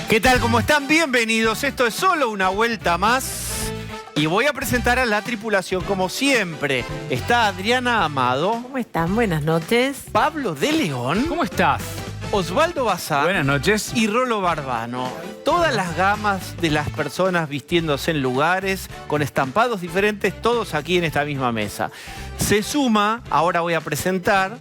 ¿Qué tal? ¿Cómo están? Bienvenidos. Esto es solo una vuelta más. Y voy a presentar a la tripulación como siempre. Está Adriana Amado. ¿Cómo están? Buenas noches. Pablo de León. ¿Cómo estás? Osvaldo Bazán. Buenas noches. Y Rolo Barbano. Todas las gamas de las personas vistiéndose en lugares, con estampados diferentes, todos aquí en esta misma mesa. Se suma, ahora voy a presentar,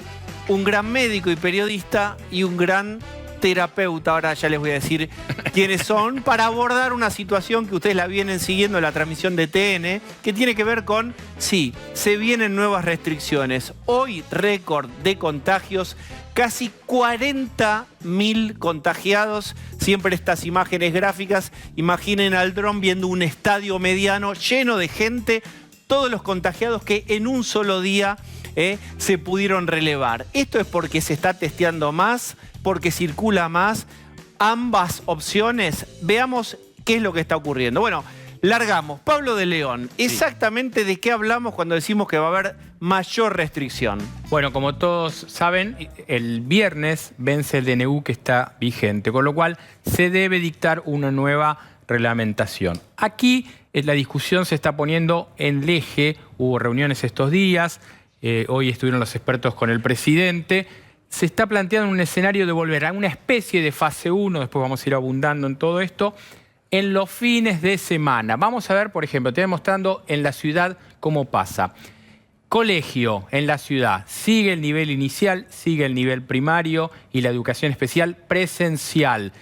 un gran médico y periodista y un gran terapeuta, ahora ya les voy a decir quiénes son, para abordar una situación que ustedes la vienen siguiendo en la transmisión de TN, que tiene que ver con, sí, se vienen nuevas restricciones. Hoy récord de contagios, casi 40.000 contagiados. Siempre estas imágenes gráficas, imaginen al dron viendo un estadio mediano lleno de gente, todos los contagiados que en un solo día se pudieron relevar. Esto es porque se está testeando más, porque circula más. Ambas opciones, veamos qué es lo que está ocurriendo. Bueno, largamos. Pablo de León, exactamente de qué hablamos cuando decimos que va a haber mayor restricción. Bueno, como todos saben, el viernes vence el DNU que está vigente, con lo cual se debe dictar una nueva reglamentación. Aquí la discusión se está poniendo en el eje, hubo reuniones estos días, hoy estuvieron los expertos con el presidente. Se está planteando un escenario de volver a una especie de fase 1, después vamos a ir abundando en todo esto, en los fines de semana. Vamos a ver, por ejemplo, te voy mostrando en la ciudad cómo pasa. Colegio en la ciudad, sigue el nivel inicial, sigue el nivel primario y la educación especial presencial.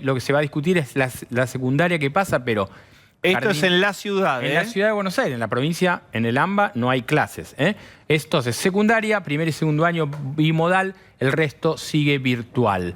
Lo que se va a discutir es la secundaria que pasa, pero... Esto es en la ciudad, En la ciudad de Buenos Aires, en la provincia, en el AMBA, no hay clases. Esto es secundaria, primer y segundo año bimodal, el resto sigue virtual.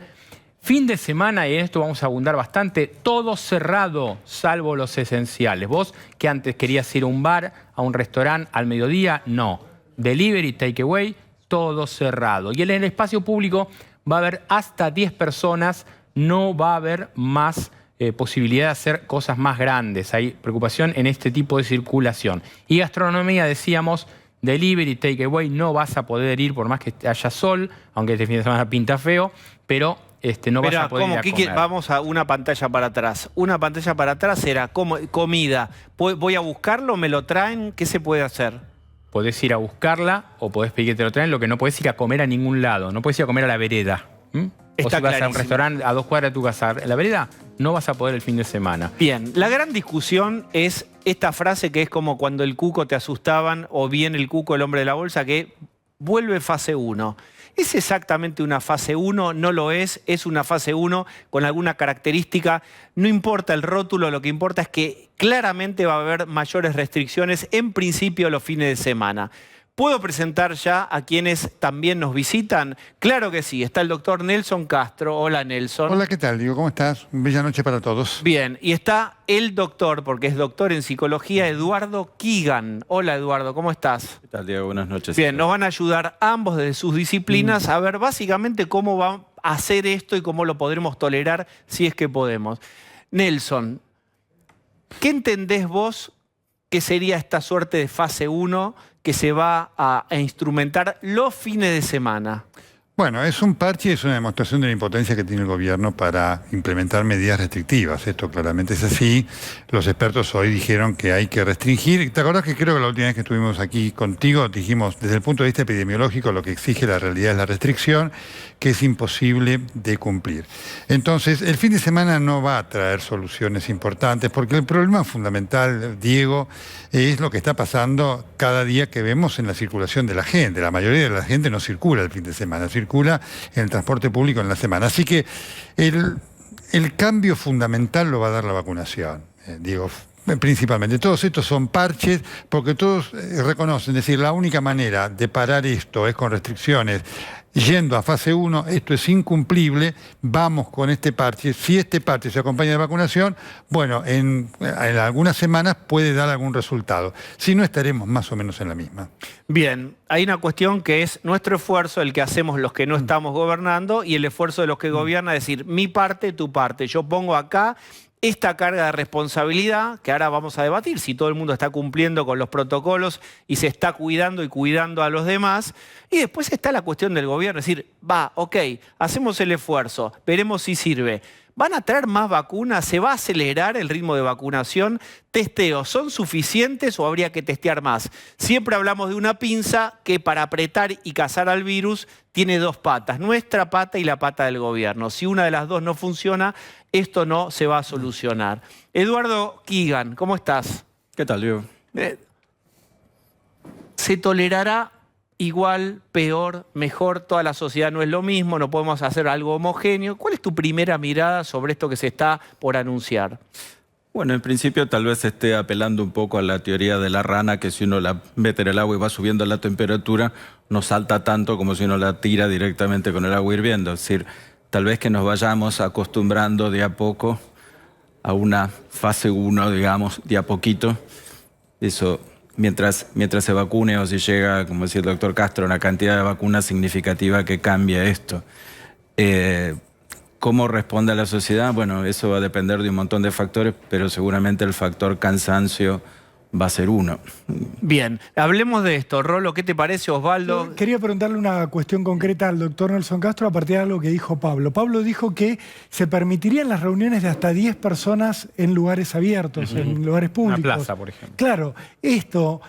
Fin de semana, y en esto vamos a abundar bastante, todo cerrado, salvo los esenciales. Vos, que antes querías ir a un bar, a un restaurante, al mediodía, no. Delivery, takeaway, todo cerrado. Y en el espacio público va a haber hasta 10 personas, no va a haber más posibilidad de hacer cosas más grandes. Hay preocupación en este tipo de circulación. Y gastronomía, decíamos, delivery, takeaway, no vas a poder ir por más que haya sol, aunque este fin de semana pinta feo, pero no vas a poder ir a comer. Vamos a una pantalla para atrás. Una pantalla para atrás era comida. ¿Voy a buscarlo? ¿Me lo traen? ¿Qué se puede hacer? Podés ir a buscarla o podés pedir que te lo traen. Lo que no podés ir a comer a ningún lado. No podés ir a comer a la vereda. O si vas a un restaurante a 2 cuadras de tu casa, en la vereda, no vas a poder el fin de semana. Bien, la gran discusión es esta frase que es como cuando el cuco te asustaban o bien el cuco, el hombre de la bolsa, que vuelve fase 1. ¿Es exactamente una fase 1? No lo es una fase 1 con alguna característica. No importa el rótulo, lo que importa es que claramente va a haber mayores restricciones, en principio los fines de semana. ¿Puedo presentar ya a quienes también nos visitan? Claro que sí, está el doctor Nelson Castro. Hola, Nelson. Hola, ¿qué tal, Diego? ¿Cómo estás? Bella noche para todos. Bien, y está el doctor, porque es doctor en psicología, Eduardo Kigan. Hola, Eduardo, ¿cómo estás? ¿Qué tal, Diego? Buenas noches. Bien, nos van a ayudar ambos desde sus disciplinas a ver básicamente cómo va a hacer esto y cómo lo podremos tolerar si es que podemos. Nelson, ¿qué entendés vos que sería esta suerte de fase 1 que se va a instrumentar los fines de semana? Bueno, es un parche y es una demostración de la impotencia que tiene el gobierno para implementar medidas restrictivas. Esto claramente es así. Los expertos hoy dijeron que hay que restringir. ¿Te acordás que creo que la última vez que estuvimos aquí contigo dijimos, desde el punto de vista epidemiológico, lo que exige la realidad es la restricción, que es imposible de cumplir? Entonces, el fin de semana no va a traer soluciones importantes, porque el problema fundamental, Diego, es lo que está pasando cada día que vemos en la circulación de la gente. La mayoría de la gente no circula el fin de semana, circula en el transporte público en la semana. Así que el cambio fundamental lo va a dar la vacunación, Diego. Principalmente, todos estos son parches porque todos reconocen, es decir, la única manera de parar esto es con restricciones, yendo a fase 1, esto es incumplible, vamos con este parche. Si este parche se acompaña de vacunación, bueno, en algunas semanas puede dar algún resultado, si no estaremos más o menos en la misma. Bien, hay una cuestión que es nuestro esfuerzo, el que hacemos los que no estamos gobernando, y el esfuerzo de los que gobiernan, es decir, mi parte, tu parte. Yo pongo acá esta carga de responsabilidad, que ahora vamos a debatir si todo el mundo está cumpliendo con los protocolos y se está cuidando y cuidando a los demás. Y después está la cuestión del gobierno, es decir, ok, hacemos el esfuerzo, veremos si sirve. ¿Van a traer más vacunas? ¿Se va a acelerar el ritmo de vacunación? ¿Testeos son suficientes o habría que testear más? Siempre hablamos de una pinza que para apretar y cazar al virus tiene dos patas, nuestra pata y la pata del gobierno. Si una de las dos no funciona, esto no se va a solucionar. Eduardo Keegan, ¿cómo estás? ¿Qué tal, Diego? ¿Se tolerará igual, peor, mejor? Toda la sociedad no es lo mismo, no podemos hacer algo homogéneo. ¿Cuál es tu primera mirada sobre esto que se está por anunciar? Bueno, en principio tal vez esté apelando un poco a la teoría de la rana, que si uno la mete en el agua y va subiendo la temperatura, no salta tanto como si uno la tira directamente con el agua hirviendo. Es decir, tal vez que nos vayamos acostumbrando de a poco a una fase 1, digamos, de a poquito. Eso, mientras se vacune o si llega, como decía el doctor Castro, una cantidad de vacunas significativa que cambie esto. ¿Cómo responde a la sociedad? Bueno, eso va a depender de un montón de factores, pero seguramente el factor cansancio va a ser uno. Bien, hablemos de esto. Rolo, ¿qué te parece, Osvaldo? Yo quería preguntarle una cuestión concreta al doctor Nelson Castro a partir de algo que dijo Pablo. Pablo dijo que se permitirían las reuniones de hasta 10 personas en lugares abiertos, en lugares públicos. Una plaza, por ejemplo. Claro, esto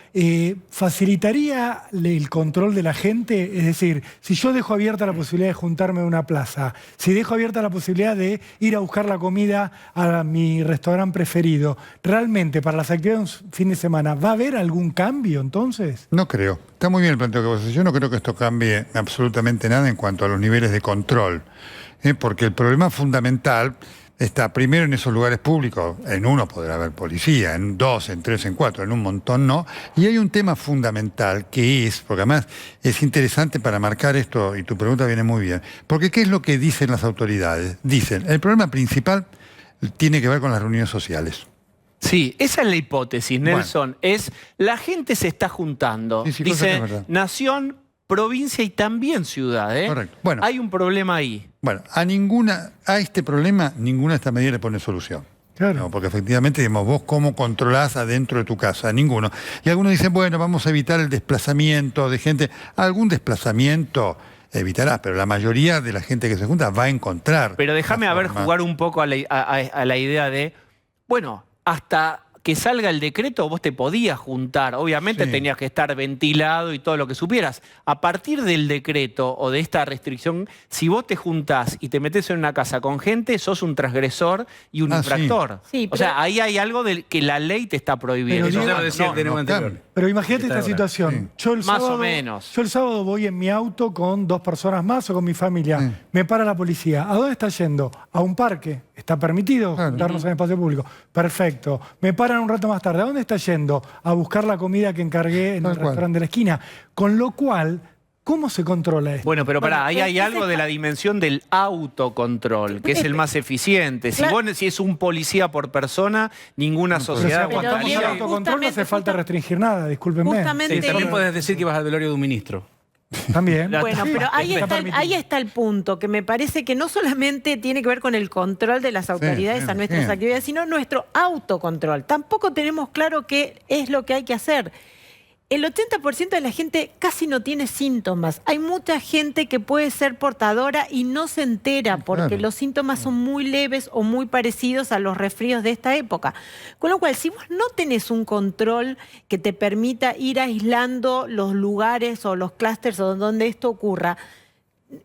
facilitaría el control de la gente. Es decir, si yo dejo abierta la posibilidad de juntarme en una plaza, si dejo abierta la posibilidad de ir a buscar la comida a mi restaurante preferido, realmente para las actividades de un fin de semana, ¿va a haber algún cambio entonces? No creo. Está muy bien el planteo que vos haces. Yo no creo que esto cambie absolutamente nada en cuanto a los niveles de control. Porque el problema fundamental está primero en esos lugares públicos. En uno podrá haber policía, en 2, en 3, en 4, en un montón no. Y hay un tema fundamental que es, porque además es interesante para marcar esto, y tu pregunta viene muy bien, porque ¿qué es lo que dicen las autoridades? Dicen, el problema principal tiene que ver con las reuniones sociales. Sí, esa es la hipótesis, Nelson. Bueno. Es la gente se está juntando. Sí, dice nación, provincia y también ciudad. Correcto. Bueno, hay un problema ahí. Bueno, a este problema ninguna de estas medidas le pone solución. Claro. No, porque efectivamente, digamos, vos cómo controlás adentro de tu casa, ninguno. Y algunos dicen, bueno, vamos a evitar el desplazamiento de gente. Algún desplazamiento evitarás, pero la mayoría de la gente que se junta va a encontrar. Pero déjame jugar un poco a la idea de, bueno, hasta que salga el decreto vos te podías juntar. Obviamente tenías que estar ventilado y todo lo que supieras. A partir del decreto o de esta restricción, si vos te juntás y te metés en una casa con gente, sos un transgresor y un infractor. Sí, o sea, ahí hay algo que la ley te está prohibiendo. Pero eso ya lo decía el tenemos anterior. Pero imagínate esta situación. Yo el sábado, más o menos. Yo el sábado voy en mi auto con 2 personas más o con mi familia. Me para la policía. ¿A dónde está yendo? A un parque. ¿Está permitido juntarnos en espacio público? Perfecto. Me paran un rato más tarde. ¿A dónde está yendo? A buscar la comida que encargué en el restaurante de la esquina. Con lo cual, ¿cómo se controla esto? Bueno, pero pará, ahí hay algo de la dimensión del autocontrol, que es el más eficiente. Si es un policía por persona, ninguna sociedad Pero cuando estamos en autocontrol no hace falta restringir nada, discúlpenme. Sí, también puedes decir que vas al velorio de un ministro. También. Bueno, pero ahí está el punto, que me parece que no solamente tiene que ver con el control de las autoridades a nuestras actividades, sino nuestro autocontrol. Tampoco tenemos claro qué es lo que hay que hacer. El 80% de la gente casi no tiene síntomas. Hay mucha gente que puede ser portadora y no se entera porque los síntomas son muy leves o muy parecidos a los resfríos de esta época. Con lo cual, si vos no tenés un control que te permita ir aislando los lugares o los clústeres o donde esto ocurra,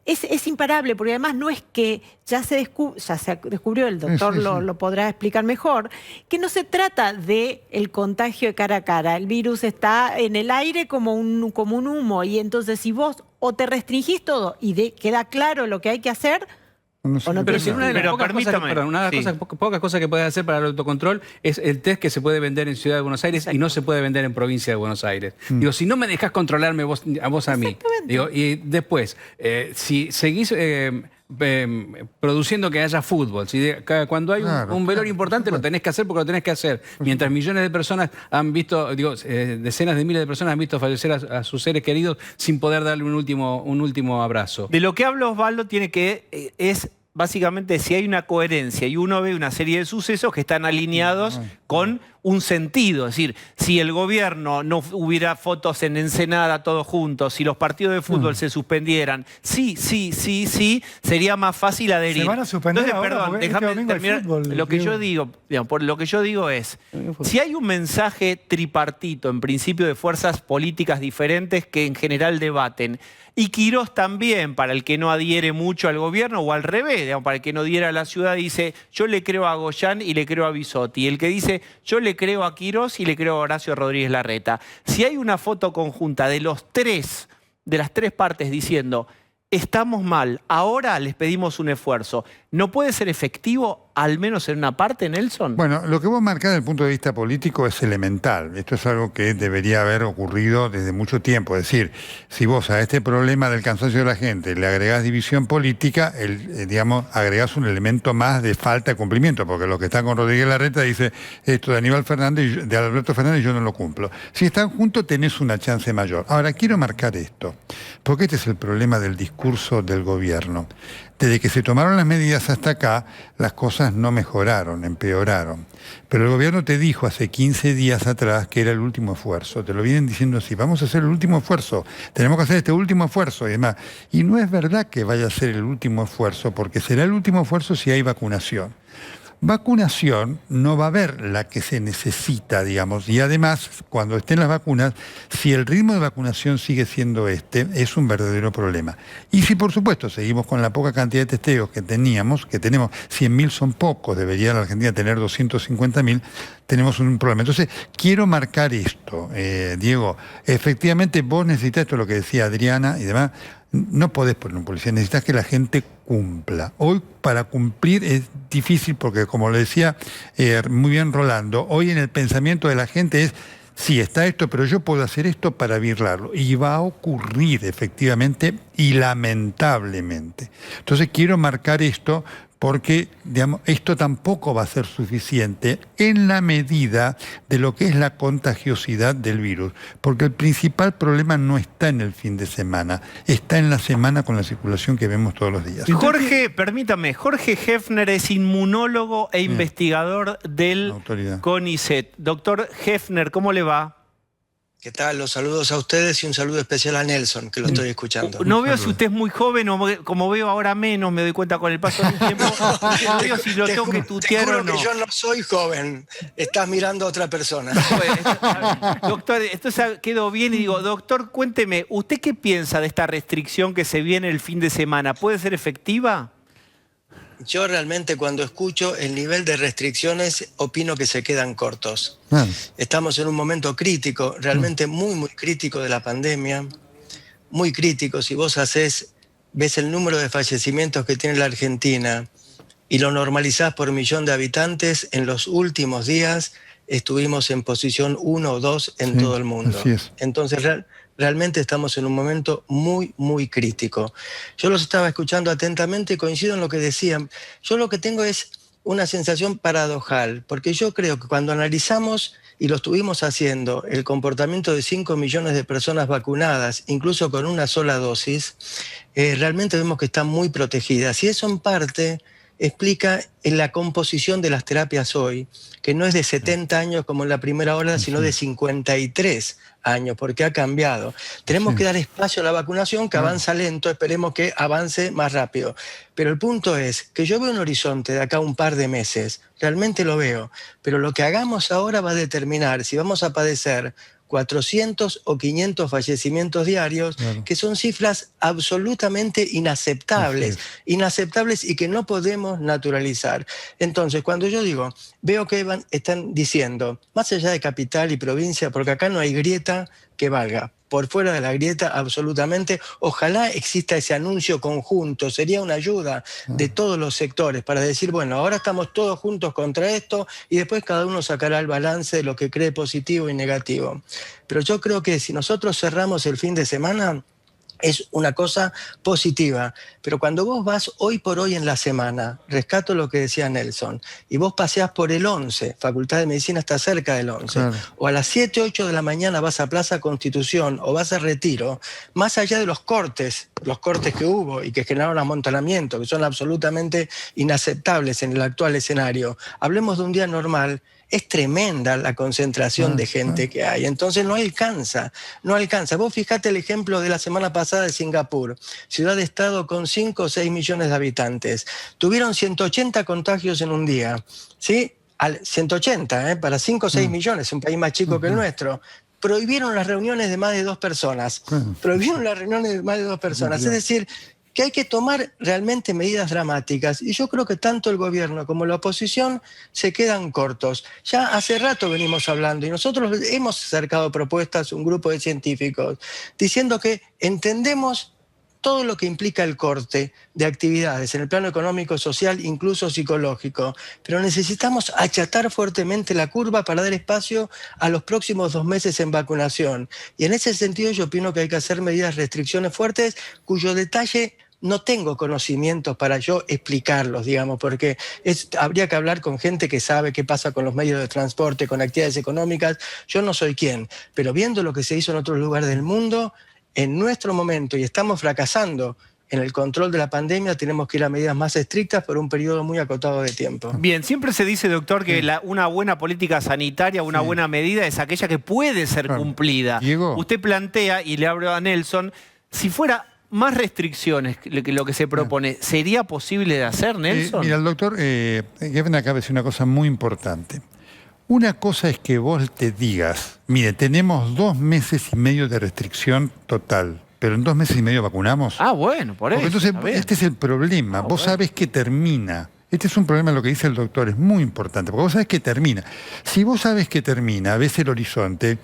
es imparable, porque además no es que ya se descubrió, el doctor lo podrá explicar mejor, que no se trata del contagio de cara a cara. El virus está en el aire como un humo, y entonces si vos o te restringís todo y queda claro lo que hay que hacer, pero si una de las pocas cosas que puedes hacer para el autocontrol es el test que se puede vender en Ciudad de Buenos Aires y no se puede vender en Provincia de Buenos Aires. Digo, si no me dejás controlarme a vos a mí. Digo, y después, si seguís produciendo que haya fútbol, cuando hay un velorio importante lo tenés que hacer porque lo tenés que hacer. Mientras millones de personas han visto, decenas de miles de personas han visto fallecer a sus seres queridos sin poder darle un último abrazo. De lo que habla Osvaldo es básicamente si hay una coherencia y uno ve una serie de sucesos que están alineados con un sentido. Es decir, si el gobierno no hubiera fotos en Ensenada todos juntos, si los partidos de fútbol se suspendieran, sí, sería más fácil adherir. Se van a suspender. Entonces, ahora, perdón, déjame terminar. Lo que yo digo, digamos, por lo que yo digo es, si hay un mensaje tripartito, en principio, de fuerzas políticas diferentes que en general debaten, y Quirós también, para el que no adhiere mucho al gobierno, o al revés, digamos, para el que no adhiera a la ciudad, dice, yo le creo a Goyán y le creo a Bisotti. Y el que dice, yo le creo a Quirós y le creo a Horacio Rodríguez Larreta. Si hay una foto conjunta de los tres, de las tres partes diciendo, estamos mal, ahora les pedimos un esfuerzo, ¿no puede ser efectivo, al menos en una parte, Nelson? Bueno, lo que vos marcás desde el punto de vista político es elemental. Esto es algo que debería haber ocurrido desde mucho tiempo. Es decir, si vos a este problema del cansancio de la gente le agregás división política, digamos, agregás un elemento más de falta de cumplimiento, porque los que están con Rodríguez Larreta dice esto de Aníbal Fernández, de Alberto Fernández, yo no lo cumplo. Si están juntos tenés una chance mayor. Ahora, quiero marcar esto, porque este es el problema del discurso del gobierno. Desde que se tomaron las medidas hasta acá, las cosas no mejoraron, empeoraron. Pero el gobierno te dijo hace 15 días atrás que era el último esfuerzo. Te lo vienen diciendo así, vamos a hacer el último esfuerzo, tenemos que hacer este último esfuerzo y demás. Y no es verdad que vaya a ser el último esfuerzo, porque será el último esfuerzo si hay vacunación. Vacunación no va a haber la que se necesita, digamos, y además, cuando estén las vacunas, si el ritmo de vacunación sigue siendo es un verdadero problema. Y si, por supuesto, seguimos con la poca cantidad de testeos que tenemos, 100.000 son pocos, debería la Argentina tener 250.000, tenemos un problema. Entonces, quiero marcar esto, Diego, efectivamente vos necesitas, esto es lo que decía Adriana y demás, no podés poner un policía, necesitas que la gente cumpla. Hoy para cumplir es difícil porque, como le decía muy bien Rolando, hoy en el pensamiento de la gente es, sí, está esto, pero yo puedo hacer esto para virlarlo. Y va a ocurrir efectivamente y lamentablemente. Entonces quiero marcar esto porque, digamos, esto tampoco va a ser suficiente en la medida de lo que es la contagiosidad del virus, porque el principal problema no está en el fin de semana, está en la semana con la circulación que vemos todos los días. Jorge, permítame, Jorge Hefner es inmunólogo e investigador del CONICET. Doctor Hefner, ¿cómo le va? ¿Qué tal? Los saludos a ustedes y un saludo especial a Nelson, que lo estoy escuchando. No veo si usted es muy joven o como veo ahora menos, me doy cuenta con el paso del tiempo. No veo si lo tengo que tutear o no. Que yo no soy joven, estás mirando a otra persona. Doctor, entonces quedó bien y digo, doctor, cuénteme, ¿usted qué piensa de esta restricción que se viene el fin de semana? ¿Puede ser efectiva? Yo realmente cuando escucho el nivel de restricciones opino que se quedan cortos. Estamos en un momento crítico, realmente muy crítico de la pandemia, muy crítico. Si vos ves el número de fallecimientos que tiene la Argentina y lo normalizás por millón de habitantes, en los últimos días estuvimos en posición 1 o 2 en todo el mundo. Entonces realmente estamos en un momento muy crítico. Yo los estaba escuchando atentamente y coincido en lo que decían. Yo lo que tengo es una sensación paradojal, porque yo creo que cuando analizamos, y lo estuvimos haciendo, el comportamiento de 5 millones de personas vacunadas, incluso con una sola dosis, realmente vemos que están muy protegidas. Y eso en parte explica en la composición de las terapias hoy, que no es de 70 años como en la primera ola, sino de 53 años, porque ha cambiado. Tenemos que dar espacio a la vacunación, que avanza lento, esperemos que avance más rápido. Pero el punto es que yo veo un horizonte de acá un par de meses, realmente lo veo, pero lo que hagamos ahora va a determinar si vamos a padecer 400 o 500 fallecimientos diarios, que son cifras absolutamente inaceptables y que no podemos naturalizar. Entonces, cuando yo digo, veo que están diciendo, más allá de capital y provincia, porque acá no hay grieta que valga, por fuera de la grieta absolutamente, ojalá exista ese anuncio conjunto, sería una ayuda de todos los sectores para decir, bueno, ahora estamos todos juntos contra esto y después cada uno sacará el balance de lo que cree positivo y negativo. Pero yo creo que si nosotros cerramos el fin de semana, es una cosa positiva, pero cuando vos vas hoy por hoy en la semana, rescato lo que decía Nelson, y vos paseás por el 11, Facultad de Medicina está cerca del 11, claro, o a las 7, 8 de la mañana vas a Plaza Constitución o vas a Retiro, más allá de los cortes que hubo y que generaron amontonamiento, que son absolutamente inaceptables en el actual escenario, hablemos de un día normal. Es tremenda la concentración de gente que hay, entonces no alcanza. Vos fijate el ejemplo de la semana pasada de Singapur, ciudad-estado con 5 o 6 millones de habitantes. Tuvieron 180 contagios en un día, ¿sí? 180, para 5 o 6 millones, un país más chico que el nuestro. Prohibieron las reuniones de más de 2 personas. Es decir, que hay que tomar realmente medidas dramáticas. Y yo creo que tanto el gobierno como la oposición se quedan cortos. Ya hace rato venimos hablando y nosotros hemos acercado propuestas, un grupo de científicos, diciendo que entendemos todo lo que implica el corte de actividades en el plano económico, social, incluso psicológico. Pero necesitamos achatar fuertemente la curva para dar espacio a los próximos 2 meses en vacunación. Y en ese sentido yo opino que hay que hacer medidas, restricciones fuertes, cuyo detalle no tengo conocimientos para yo explicarlos, digamos, porque habría que hablar con gente que sabe qué pasa con los medios de transporte, con actividades económicas. Yo no soy quien, pero viendo lo que se hizo en otros lugares del mundo, en nuestro momento, y estamos fracasando en el control de la pandemia, tenemos que ir a medidas más estrictas por un periodo muy acotado de tiempo. Bien, siempre se dice, doctor, que una buena política sanitaria, una buena medida es aquella que puede ser cumplida. Diego. Usted plantea, y le hablo a Nelson, si fuera más restricciones que lo que se propone, ¿sería posible de hacer, Nelson? Mira, el doctor Gefner acaba de decir una cosa muy importante. Una cosa es que vos te digas, mire, tenemos 2 meses y medio de restricción total, pero en 2 meses y medio vacunamos. Ah, bueno, por eso. Porque entonces, este es el problema. Vos sabés que termina. Este es un problema, lo que dice el doctor, es muy importante, porque vos sabés que termina. Si vos sabés que termina, ves el horizonte,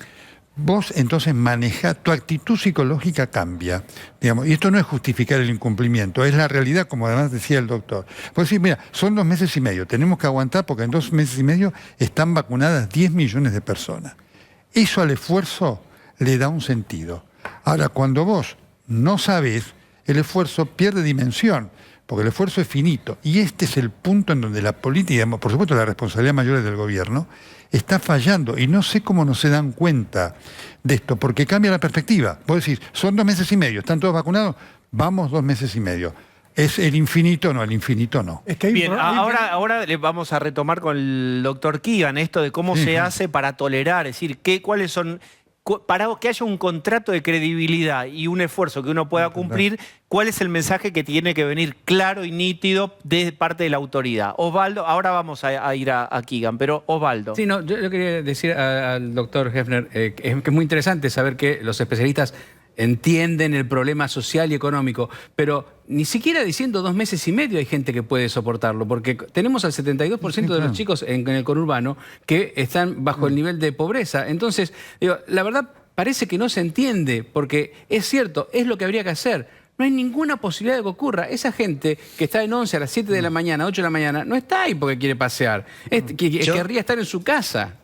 vos entonces manejás, tu actitud psicológica cambia, digamos, y esto no es justificar el incumplimiento, es la realidad, como además decía el doctor. Vos decís, mira, son 2 meses y medio, tenemos que aguantar porque en 2 meses y medio están vacunadas 10 millones de personas. Eso al esfuerzo le da un sentido. Ahora, cuando vos no sabés, el esfuerzo pierde dimensión, porque el esfuerzo es finito, y este es el punto en donde la política, por supuesto la responsabilidad mayor es del gobierno, está fallando, y no sé cómo no se dan cuenta de esto, porque cambia la perspectiva. Vos decís, son 2 meses y medio, ¿están todos vacunados? Vamos 2 meses y medio. ¿Es el infinito? No, el infinito no. Es que bien, ahora le vamos a retomar con el doctor Keegan esto de cómo se hace para tolerar, es decir, cuáles son, para que haya un contrato de credibilidad y un esfuerzo que uno pueda cumplir, ¿cuál es el mensaje que tiene que venir claro y nítido de parte de la autoridad? Osvaldo, ahora vamos a ir a Keegan, pero Osvaldo. Sí, no, yo quería decir al doctor Gefner que es muy interesante saber que los especialistas entienden el problema social y económico, pero ni siquiera diciendo 2 meses y medio hay gente que puede soportarlo, porque tenemos al 72% de los chicos en el conurbano que están bajo el nivel de pobreza. Entonces, digo, la verdad parece que no se entiende, porque es cierto, es lo que habría que hacer. No hay ninguna posibilidad de que ocurra. Esa gente que está en 11 a las 7 de la mañana, 8 de la mañana, no está ahí porque quiere pasear. Querría estar en su casa.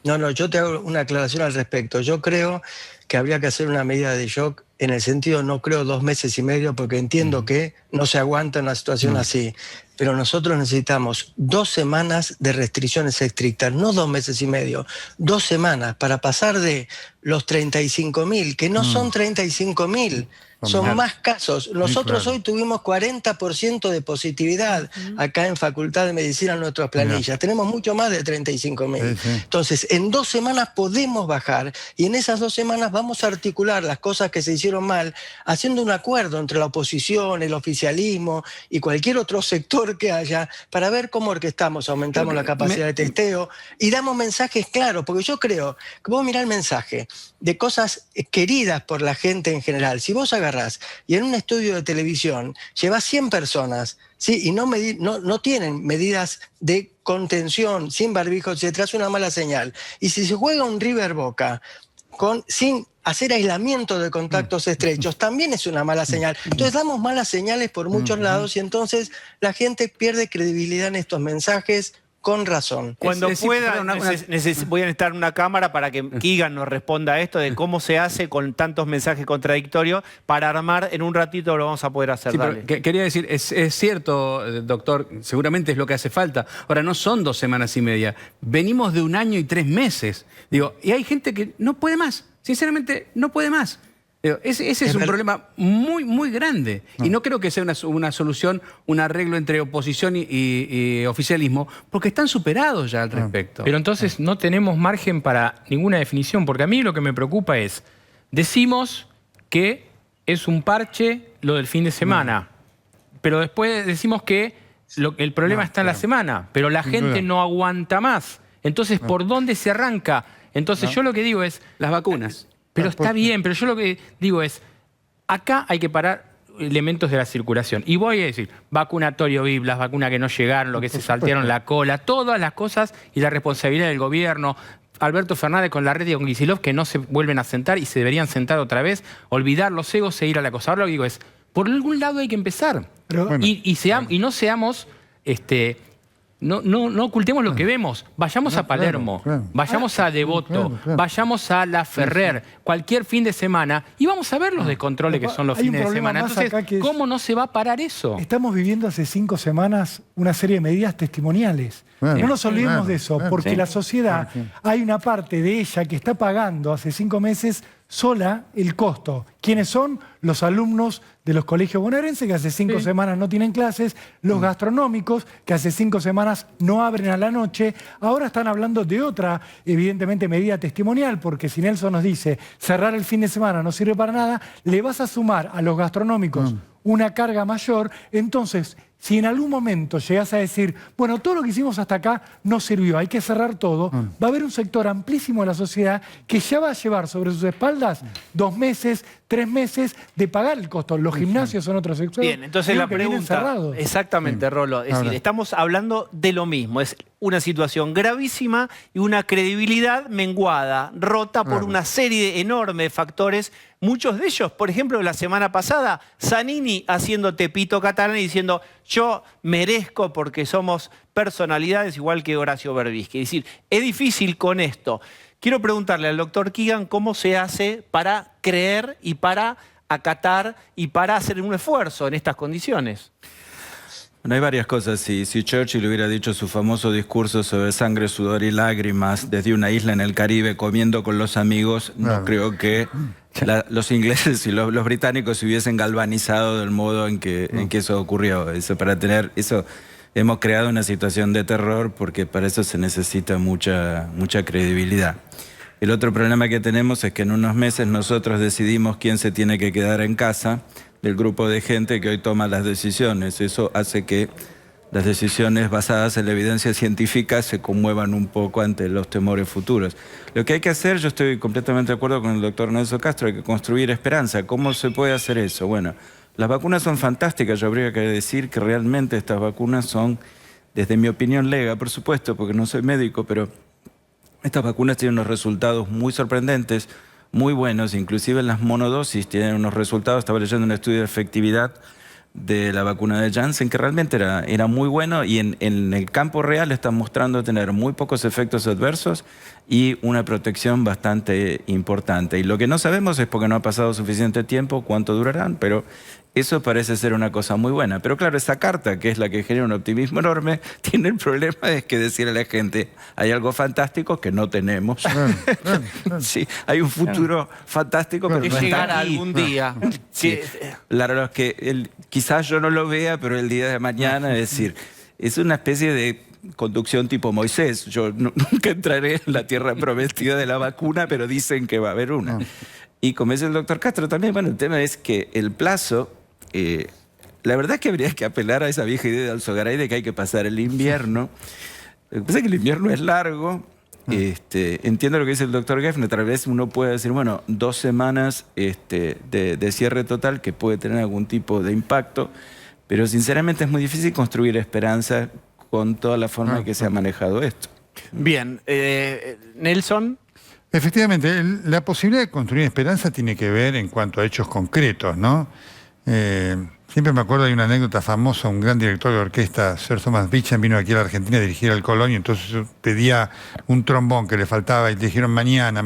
No, yo te hago una aclaración al respecto. Yo creo que habría que hacer una medida de shock, en el sentido, no creo 2 meses y medio, porque entiendo que no se aguanta una situación así. Pero nosotros necesitamos 2 semanas de restricciones estrictas, no 2 meses y medio, 2 semanas para pasar de los 35.000, que no son 35.000. Son más casos. Nosotros hoy tuvimos 40% de positividad acá en Facultad de Medicina en nuestras planillas. Tenemos mucho más de 35.000. Entonces, en 2 semanas podemos bajar, y en esas 2 semanas vamos a articular las cosas que se hicieron mal, haciendo un acuerdo entre la oposición, el oficialismo y cualquier otro sector que haya, para ver cómo orquestamos, aumentamos la capacidad de testeo y damos mensajes claros, porque yo creo que vos mirá el mensaje de cosas queridas por la gente en general. Si vos agarrás y en un estudio de televisión llevas 100 personas, ¿sí? Y no tienen medidas de contención, sin barbijo, se trae una mala señal. Y si se juega un River Boca sin hacer aislamiento de contactos estrechos, también es una mala señal. Entonces damos malas señales por muchos lados, y entonces la gente pierde credibilidad en estos mensajes con razón. Cuando Es decir, pueda, perdón, voy a necesitar una cámara para que Keegan nos responda a esto de cómo se hace con tantos mensajes contradictorios para armar. En un ratito lo vamos a poder hacer. Sí, pero Dale. quería decir, es cierto, doctor, seguramente es lo que hace falta. Ahora, no son 2 semanas y media. Venimos de 1 año y 3 meses. Digo, y hay gente que no puede más. Sinceramente, no puede más. Digo, ese es un problema muy, muy grande. Y no creo que sea una solución, un arreglo entre oposición y oficialismo, porque están superados ya al respecto. Pero entonces no tenemos margen para ninguna definición, porque a mí lo que me preocupa es, decimos que es un parche lo del fin de semana, pero después decimos que el problema está en la semana, pero la gente no aguanta más. Entonces, ¿por dónde se arranca? Entonces, yo lo que digo es... Las vacunas. Pero está bien, pero yo lo que digo es, acá hay que parar elementos de la circulación. Y voy a decir, vacunatorio VIP, las vacunas que no llegaron, lo que se saltearon la cola, todas las cosas y la responsabilidad del gobierno. Alberto Fernández con Larreta y con Kicillof que no se vuelven a sentar y se deberían sentar otra vez, olvidar los egos e ir a la cosa. Ahora lo que digo es, por algún lado hay que empezar. Pero, bueno, Y no seamos... No ocultemos lo que vemos. Vayamos a Palermo, vayamos a Devoto, vayamos a La Ferrer, cualquier fin de semana, y vamos a ver los descontroles que son los Hay un fines de problema semana. más Entonces, acá que es- ¿cómo no se va a parar eso? Estamos viviendo hace 5 semanas una serie de medidas testimoniales. Claro, No nos olvidemos claro, de eso, claro. porque Sí. la sociedad, hay una parte de ella que está pagando hace 5 meses sola el costo. ¿Quiénes son? Los alumnos de los colegios bonaerenses que hace 5 semanas no tienen clases, los gastronómicos que hace 5 semanas no abren a la noche. Ahora están hablando de otra, evidentemente, medida testimonial, porque si Nelson nos dice cerrar el fin de semana no sirve para nada, le vas a sumar a los gastronómicos una carga mayor. Entonces, si en algún momento llegas a decir, bueno, todo lo que hicimos hasta acá no sirvió, hay que cerrar todo, va a haber un sector amplísimo de la sociedad que ya va a llevar sobre sus espaldas 2 meses, 3 meses de pagar el costo. Los gimnasios son otro sector. Bien, entonces Digo la que vienen pregunta... cerrados. Exactamente, Rolo. Es decir, Ahora. estamos hablando de lo mismo. Es una situación gravísima y una credibilidad menguada, rota por una serie enorme de factores. Muchos de ellos, por ejemplo, la semana pasada, Zanini haciendo Tepito catalán y diciendo yo merezco porque somos personalidades igual que Horacio Berbisky. Es decir, es difícil con esto. Quiero preguntarle al doctor Keegan cómo se hace para creer y para acatar y para hacer un esfuerzo en estas condiciones. Bueno, hay varias cosas. Si Churchill hubiera dicho su famoso discurso sobre sangre, sudor y lágrimas desde una isla en el Caribe comiendo con los amigos, no creo que los ingleses y los británicos se hubiesen galvanizado del modo en que eso ocurrió. Eso hemos creado una situación de terror porque para eso se necesita mucha credibilidad. El otro problema que tenemos es que en unos meses nosotros decidimos quién se tiene que quedar en casa del grupo de gente que hoy toma las decisiones. Eso hace que las decisiones basadas en la evidencia científica se conmuevan un poco ante los temores futuros. Lo que hay que hacer, yo estoy completamente de acuerdo con el doctor Nelson Castro, hay que construir esperanza. ¿Cómo se puede hacer eso? Bueno, las vacunas son fantásticas. Yo habría que decir que realmente estas vacunas son, desde mi opinión lega, por supuesto, porque no soy médico, pero estas vacunas tienen unos resultados muy sorprendentes, muy buenos, inclusive en las monodosis tienen unos resultados. Estaba leyendo un estudio de efectividad de la vacuna de Janssen que realmente era muy bueno y en el campo real están mostrando tener muy pocos efectos adversos y una protección bastante importante. Y lo que no sabemos es porque no ha pasado suficiente tiempo, cuánto durarán, pero eso parece ser una cosa muy buena. Pero claro, esa carta, que es la que genera un optimismo enorme, tiene el problema de que decir a la gente, hay algo fantástico que no tenemos. Sí, hay un futuro fantástico, pero Que no está llegará aquí. algún día. Sí. Claro, quizás yo no lo vea, pero el día de mañana, es decir, es una especie de conducción tipo Moisés. Yo nunca entraré en la tierra prometida de la vacuna, pero dicen que va a haber una. Y como dice el doctor Castro también, bueno, el tema es que el plazo, la verdad es que habría que apelar a esa vieja idea de Alzogaray de que hay que pasar el invierno. Lo que pasa es que el invierno es largo. Entiendo lo que dice el doctor Geffner. Tal vez uno puede decir, bueno, 2 semanas de cierre total que puede tener algún tipo de impacto, pero sinceramente es muy difícil construir esperanza con toda la forma que se ha manejado esto. Bien, Nelson. Efectivamente, la posibilidad de construir esperanza tiene que ver en cuanto a hechos concretos, ¿no? Siempre me acuerdo de una anécdota famosa, un gran director de orquesta, Sir Thomas Beecham, vino aquí a la Argentina a dirigir al Colón y entonces yo pedía un trombón que le faltaba y le dijeron mañana,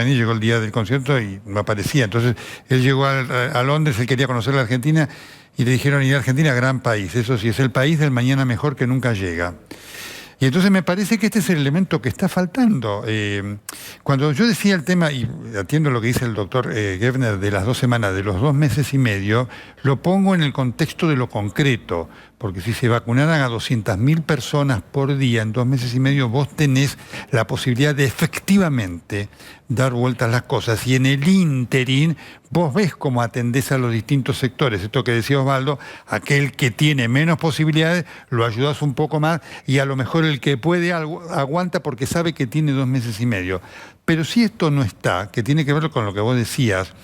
llegó el día del concierto y no aparecía. Entonces él llegó a Londres, él quería conocer la Argentina y le dijeron, y Argentina, gran país, eso sí, es el país del mañana mejor que nunca llega. Y entonces me parece que este es el elemento que está faltando. Cuando yo decía el tema, y atiendo lo que dice el doctor Geffner de las 2 semanas, de los 2 meses y medio, lo pongo en el contexto de lo concreto, porque si se vacunaran a 200.000 personas por día en 2 meses y medio, vos tenés la posibilidad de efectivamente dar vueltas las cosas. Y en el ínterin, vos ves cómo atendés a los distintos sectores. Esto que decía Osvaldo, aquel que tiene menos posibilidades, lo ayudás un poco más, y a lo mejor el que puede aguanta porque sabe que tiene 2 meses y medio. Pero si esto no está, que tiene que ver con lo que vos decías,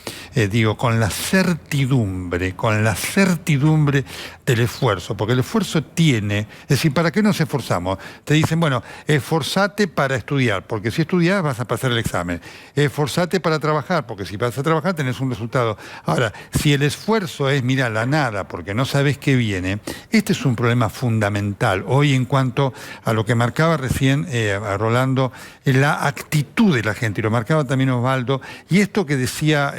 con la certidumbre del esfuerzo, porque el esfuerzo es decir, ¿para qué nos esforzamos? Te dicen, bueno, esforzate para estudiar, porque si estudiás vas a pasar el examen. Esforzate para trabajar, porque si vas a trabajar tenés un resultado. Ahora, si el esfuerzo es, mira, la nada, porque no sabes qué viene, este es un problema fundamental hoy en cuanto a lo que marcaba recién a Rolando, la actitud de la gente, y lo marcaba también Osvaldo, y esto que decía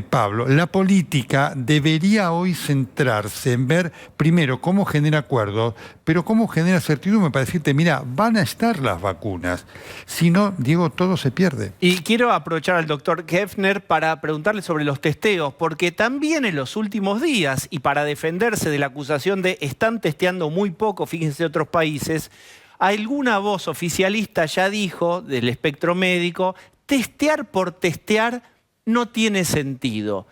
Pablo, la política debería hoy centrarse en ver primero cómo genera acuerdos, pero cómo genera certidumbre para decirte, mira, van a estar las vacunas. Si no, Diego, todo se pierde. Y quiero aprovechar al doctor Geffner para preguntarle sobre los testeos, porque también en los últimos días, y para defenderse de la acusación de están testeando muy poco, fíjense otros países, alguna voz oficialista ya dijo, del espectro médico, testear por testear no tiene sentido.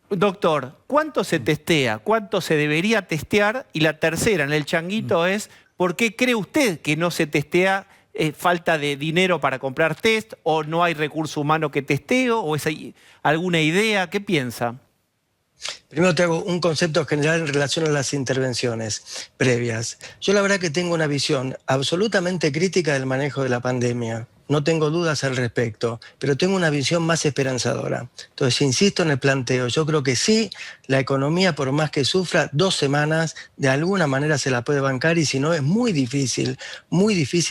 Doctor, ¿cuánto se testea? ¿Cuánto se debería testear? Y la tercera, en el changuito, es ¿por qué cree usted que no se testea? ¿Falta de dinero para comprar test? ¿O no hay recurso humano que testeo? ¿O es alguna idea? ¿Qué piensa? Primero te hago un concepto general en relación a las intervenciones previas. Yo la verdad que tengo una visión absolutamente crítica del manejo de la pandemia. No tengo dudas al respecto, pero tengo una visión más esperanzadora. Entonces, insisto en el planteo. Yo creo que sí, la economía, por más que sufra 2 semanas, de alguna manera se la puede bancar, y si no, es muy difícil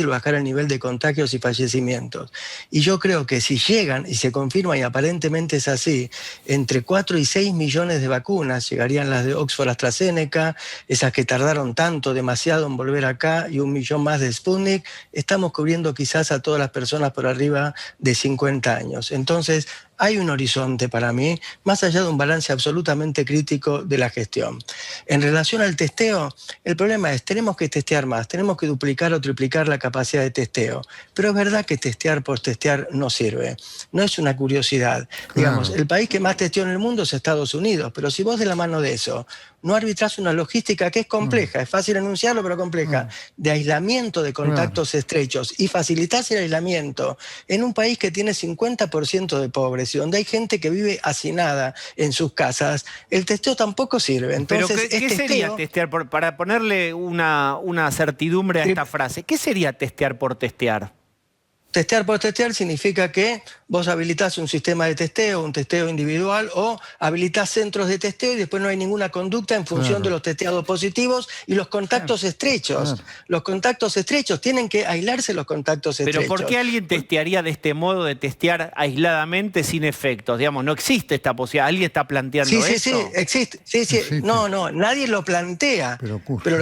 bajar el nivel de contagios y fallecimientos. Y yo creo que si llegan, y se confirma, y aparentemente es así, entre 4 y 6 millones de vacunas, llegarían las de Oxford AstraZeneca, esas que tardaron demasiado en volver acá, y 1 millón más de Sputnik, estamos cubriendo quizás a todas las personas por arriba de 50 años. Entonces, hay un horizonte para mí, más allá de un balance absolutamente crítico de la gestión. En relación al testeo, el problema es, tenemos que testear más, tenemos que duplicar o triplicar la capacidad de testeo. Pero es verdad que testear por testear no sirve. No es una curiosidad. Claro. Digamos, el país que más testeó en el mundo es Estados Unidos, pero si vos de la mano de eso no arbitrás una logística que es compleja, es fácil enunciarlo, pero compleja, de aislamiento de contactos estrechos, y facilitas el aislamiento en un país que tiene 50% de pobres y donde hay gente que vive hacinada en sus casas, el testeo tampoco sirve. Entonces, ¿pero qué sería testear? Para ponerle una certidumbre a esta frase, ¿qué sería testear por testear? Testear por testear significa que vos habilitás un sistema de testeo, un testeo individual, o habilitás centros de testeo y después no hay ninguna conducta en función de los testeados positivos y los contactos estrechos. Los contactos estrechos, tienen que aislarse los contactos estrechos. ¿Pero por qué alguien testearía de este modo, de testear aisladamente sin efectos? Digamos, no existe esta posibilidad. ¿Alguien está planteando eso? Sí, existe. No, nadie lo plantea. Pero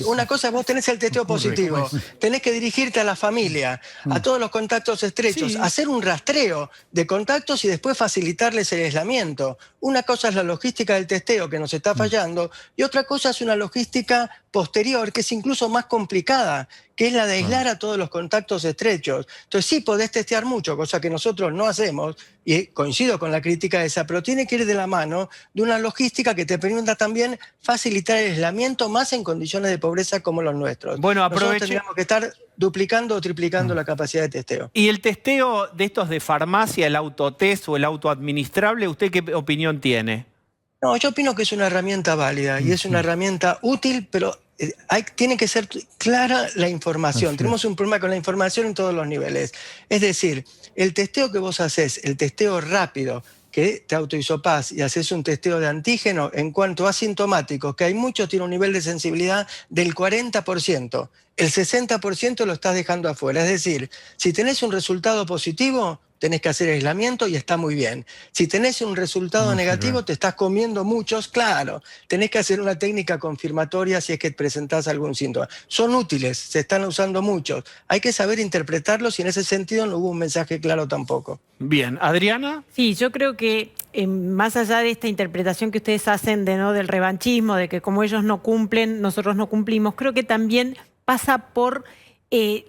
una cosa es, vos tenés el testeo positivo, tenés que dirigirte a la familia, a todos los contactos estrechos, hacer un rastreo de contactos y después facilitarles el aislamiento. Una cosa es la logística del testeo, que nos está fallando, y otra cosa es una logística posterior, que es incluso más complicada, que es la de aislar a todos los contactos estrechos. Entonces sí podés testear mucho, cosa que nosotros no hacemos, y coincido con la crítica esa, pero tiene que ir de la mano de una logística que te permita también facilitar el aislamiento, más en condiciones de pobreza como los nuestros. Bueno, nosotros tendríamos que estar duplicando o triplicando la capacidad de testeo. ¿Y el testeo de estos de farmacia, el autotest o el autoadministrable, usted qué opinión tiene? No, yo opino que es una herramienta válida y es una herramienta útil, pero tiene que ser clara la información. Tenemos un problema con la información en todos los niveles. Es decir, el testeo que vos hacés, el testeo rápido, que te autohisopás y haces un testeo de antígeno, en cuanto a asintomáticos, que hay muchos, tiene un nivel de sensibilidad del 40%. El 60% lo estás dejando afuera. Es decir, si tenés un resultado positivo, tenés que hacer aislamiento y está muy bien. Si tenés un resultado negativo, te estás comiendo muchos, claro. Tenés que hacer una técnica confirmatoria si es que presentás algún síntoma. Son útiles, se están usando muchos. Hay que saber interpretarlos y en ese sentido no hubo un mensaje claro tampoco. Bien, ¿Adriana? Sí, yo creo que más allá de esta interpretación que ustedes hacen del revanchismo, de que como ellos no cumplen, nosotros no cumplimos, creo que también pasa por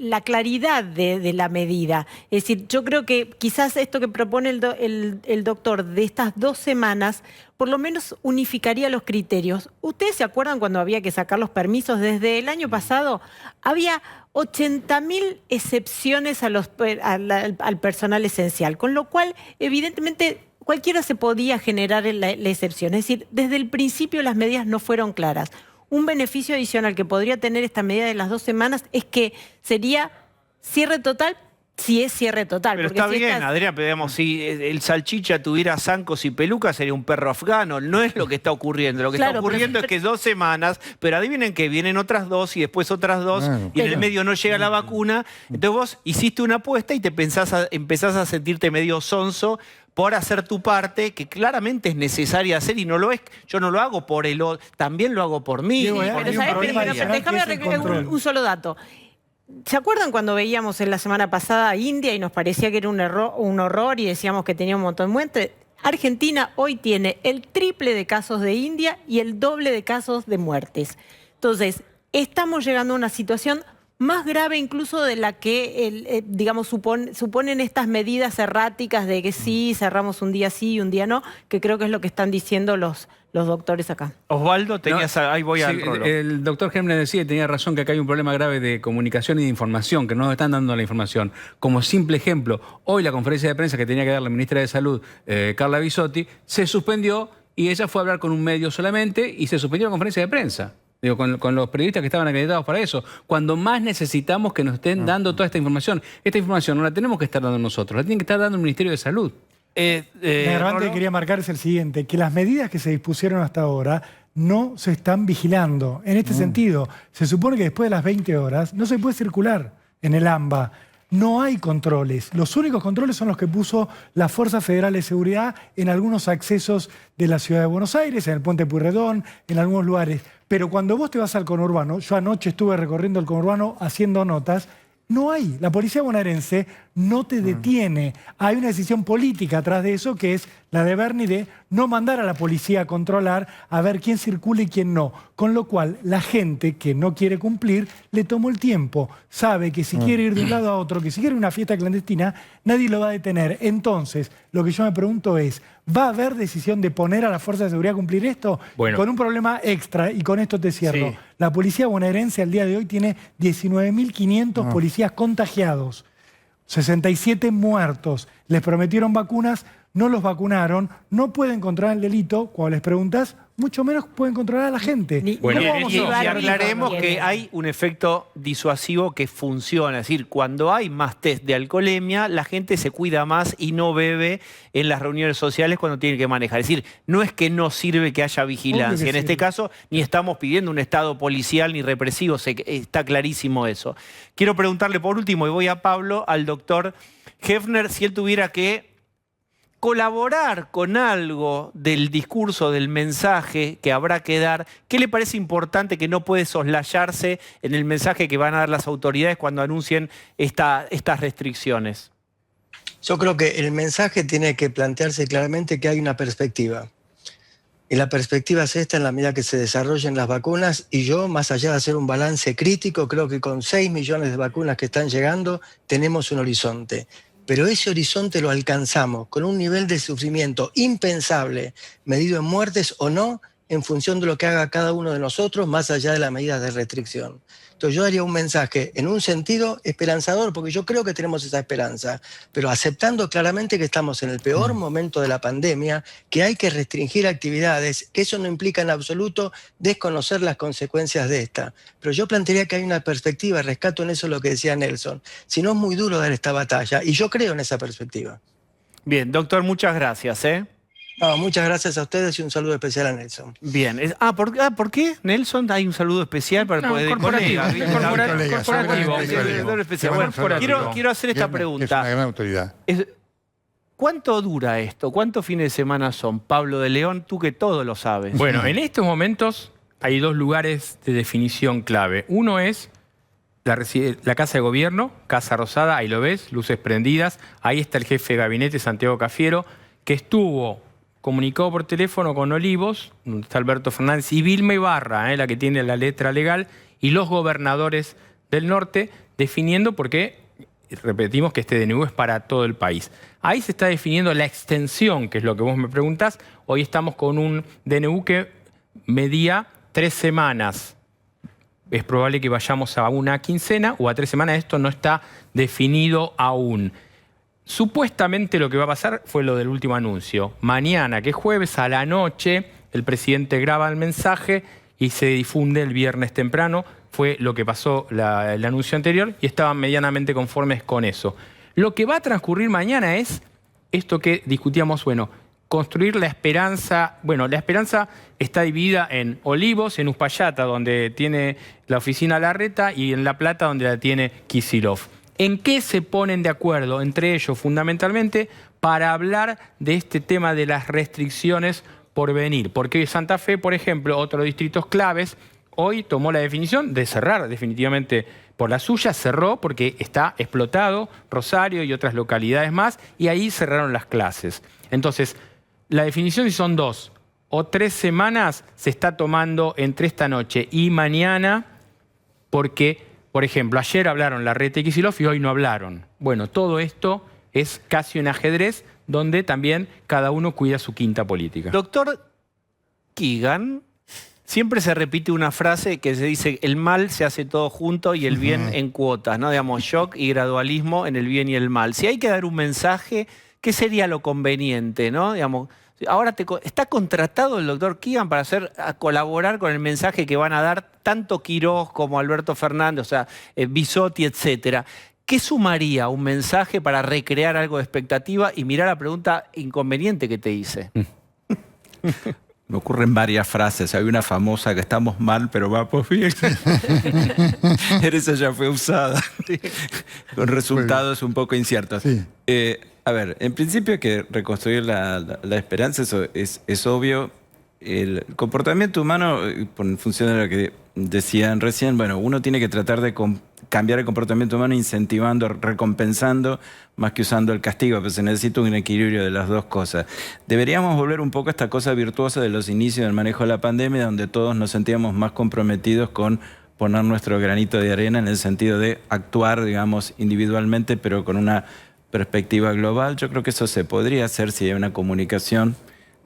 la claridad de la medida. Es decir, yo creo que quizás esto que propone el doctor de estas 2 semanas, por lo menos unificaría los criterios. ¿Ustedes se acuerdan cuando había que sacar los permisos? Desde el año pasado había 80.000 excepciones al personal esencial, con lo cual, evidentemente, cualquiera se podía generar la excepción. Es decir, desde el principio las medidas no fueron claras. Un beneficio adicional que podría tener esta medida de las 2 semanas es que sería cierre total, si es cierre total. Pero porque está si bien, Adrián, pero digamos, si el salchicha tuviera zancos y pelucas, sería un perro afgano. No es lo que está ocurriendo. Lo que está ocurriendo es que 2 semanas, pero adivinen que vienen otras 2 y después otras 2, y en el medio no llega la vacuna. Entonces vos hiciste una apuesta y te empezás a sentirte medio sonso por hacer tu parte, que claramente es necesaria hacer, y no lo es. Yo no lo hago por el otro, también lo hago por mí. Diego, déjame un solo dato. ¿Se acuerdan cuando veíamos en la semana pasada a India y nos parecía que era un horror y decíamos que tenía un montón de muertes? Argentina hoy tiene el triple de casos de India y el doble de casos de muertes. Entonces, estamos llegando a una situación más grave incluso de la que, digamos, suponen estas medidas erráticas de que sí, cerramos un día sí y un día no, que creo que es lo que están diciendo los doctores acá. Osvaldo, ahí voy al rolo. El doctor Hemner decía y tenía razón que acá hay un problema grave de comunicación y de información, que no nos están dando la información. Como simple ejemplo, hoy la conferencia de prensa que tenía que dar la ministra de Salud, Carla Bisotti, se suspendió y ella fue a hablar con un medio solamente y se suspendió la conferencia de prensa. Digo, con los periodistas que estaban acreditados para eso. Cuando más necesitamos que nos estén dando toda esta información no la tenemos que estar dando nosotros, la tiene que estar dando el Ministerio de Salud. El agravante que quería marcar es el siguiente, que las medidas que se dispusieron hasta ahora no se están vigilando. En este sentido, se supone que después de las 20 horas no se puede circular en el AMBA. No hay controles. Los únicos controles son los que puso la Fuerza Federal de Seguridad en algunos accesos de la ciudad de Buenos Aires, en el Puente Pueyrredón, en algunos lugares. Pero cuando vos te vas al conurbano, yo anoche estuve recorriendo el conurbano haciendo notas, no hay. La policía bonaerense no te detiene. Hay una decisión política atrás de eso, que es la de Bernie de no mandar a la policía a controlar, a ver quién circula y quién no. Con lo cual, la gente que no quiere cumplir, le tomó el tiempo. Sabe que si quiere ir de un lado a otro, que si quiere una fiesta clandestina, nadie lo va a detener. Entonces, lo que yo me pregunto es, ¿va a haber decisión de poner a la Fuerza de Seguridad a cumplir esto? Bueno. Con un problema extra, y con esto te cierro. Sí. La policía bonaerense al día de hoy tiene 19.500 policías contagiados, 67 muertos. Les prometieron vacunas, no los vacunaron, no pueden controlar el delito. Cuando les preguntas, mucho menos pueden controlar a la gente. Bueno, ¿Cómo y vamos a- aclaremos que hay un efecto disuasivo que funciona. Es decir, cuando hay más test de alcoholemia, la gente se cuida más y no bebe en las reuniones sociales cuando tiene que manejar. Es decir, no es que no sirve que haya vigilancia. En este caso, ni estamos pidiendo un estado policial ni represivo. Está clarísimo eso. Quiero preguntarle por último, y voy a Pablo, al doctor Heffner, si él tuviera que colaborar con algo del discurso, del mensaje que habrá que dar. ¿Qué le parece importante que no puede soslayarse en el mensaje que van a dar las autoridades cuando anuncien estas restricciones? Yo creo que el mensaje tiene que plantearse claramente que hay una perspectiva. Y la perspectiva es esta en la medida que se desarrollen las vacunas. Y yo, más allá de hacer un balance crítico, creo que con 6 millones de vacunas que están llegando, tenemos un horizonte. Pero ese horizonte lo alcanzamos con un nivel de sufrimiento impensable, medido en muertes o no, en función de lo que haga cada uno de nosotros, más allá de las medidas de restricción. Entonces yo daría un mensaje en un sentido esperanzador, porque yo creo que tenemos esa esperanza, pero aceptando claramente que estamos en el peor momento de la pandemia, que hay que restringir actividades, que eso no implica en absoluto desconocer las consecuencias de esta. Pero yo plantearía que hay una perspectiva, rescato en eso lo que decía Nelson, si no es muy duro dar esta batalla, y yo creo en esa perspectiva. Bien, doctor, muchas gracias. No, muchas gracias a ustedes y un saludo especial a Nelson. Bien. ¿Por qué, Nelson? ¿Hay un saludo especial para poder corporativo. Quiero hacer esta pregunta. Es una gran autoridad. ¿Cuánto dura esto? ¿Cuántos fines de semana son? Pablo de León, tú que todo lo sabes. Bueno, en estos momentos hay dos lugares de definición clave. Uno es la Casa de Gobierno, Casa Rosada, ahí lo ves, luces prendidas. Ahí está el jefe de gabinete, Santiago Cafiero, que estuvo comunicado por teléfono con Olivos, donde está Alberto Fernández, y Vilma Ibarra, la que tiene la letra legal, y los gobernadores del norte, definiendo por qué, repetimos que este DNU es para todo el país. Ahí se está definiendo la extensión, que es lo que vos me preguntás. Hoy estamos con un DNU que medía 3 semanas. Es probable que vayamos a una quincena o a 3 semanas. Esto no está definido aún. Supuestamente lo que va a pasar fue lo del último anuncio. Mañana, que es jueves, a la noche, el presidente graba el mensaje y se difunde el viernes temprano. Fue lo que pasó el anuncio anterior y estaban medianamente conformes con eso. Lo que va a transcurrir mañana es esto que discutíamos, construir la esperanza. Bueno, la esperanza está dividida en Olivos, en Uspallata, donde tiene la oficina Larreta, y en La Plata, donde la tiene Kicillof. ¿En qué se ponen de acuerdo entre ellos fundamentalmente para hablar de este tema de las restricciones por venir? Porque Santa Fe, por ejemplo, otro de distritos claves, hoy tomó la definición de cerrar definitivamente por la suya, cerró porque está explotado, Rosario y otras localidades más, y ahí cerraron las clases. Entonces, la definición si son 2 o 3 semanas se está tomando entre esta noche y mañana porque, por ejemplo, ayer hablaron Larreta y Kicillof y hoy no hablaron. Bueno, todo esto es casi un ajedrez donde también cada uno cuida su quinta política. Doctor Keegan, siempre se repite una frase que se dice: el mal se hace todo junto y el bien en cuotas, ¿no? Digamos, shock y gradualismo en el bien y el mal. Si hay que dar un mensaje, ¿qué sería lo conveniente, no? Digamos, ahora está contratado el doctor Keegan para colaborar con el mensaje que van a dar tanto Quirós como Alberto Fernández, o sea, Bisotti, etcétera. ¿Qué sumaría un mensaje para recrear algo de expectativa? Y mirá la pregunta inconveniente que te hice. Me ocurren varias frases. Hay una famosa que estamos mal, pero vamos bien. Esa ya fue usada. Con resultados un poco inciertos. Sí. A ver, en principio hay que reconstruir la esperanza, eso es obvio. El comportamiento humano, en función de lo que decían recién, uno tiene que tratar de cambiar el comportamiento humano incentivando, recompensando, más que usando el castigo, pero se necesita un equilibrio de las dos cosas. Deberíamos volver un poco a esta cosa virtuosa de los inicios del manejo de la pandemia, donde todos nos sentíamos más comprometidos con poner nuestro granito de arena en el sentido de actuar, digamos, individualmente, pero con una perspectiva global. Yo creo que eso se podría hacer si hay una comunicación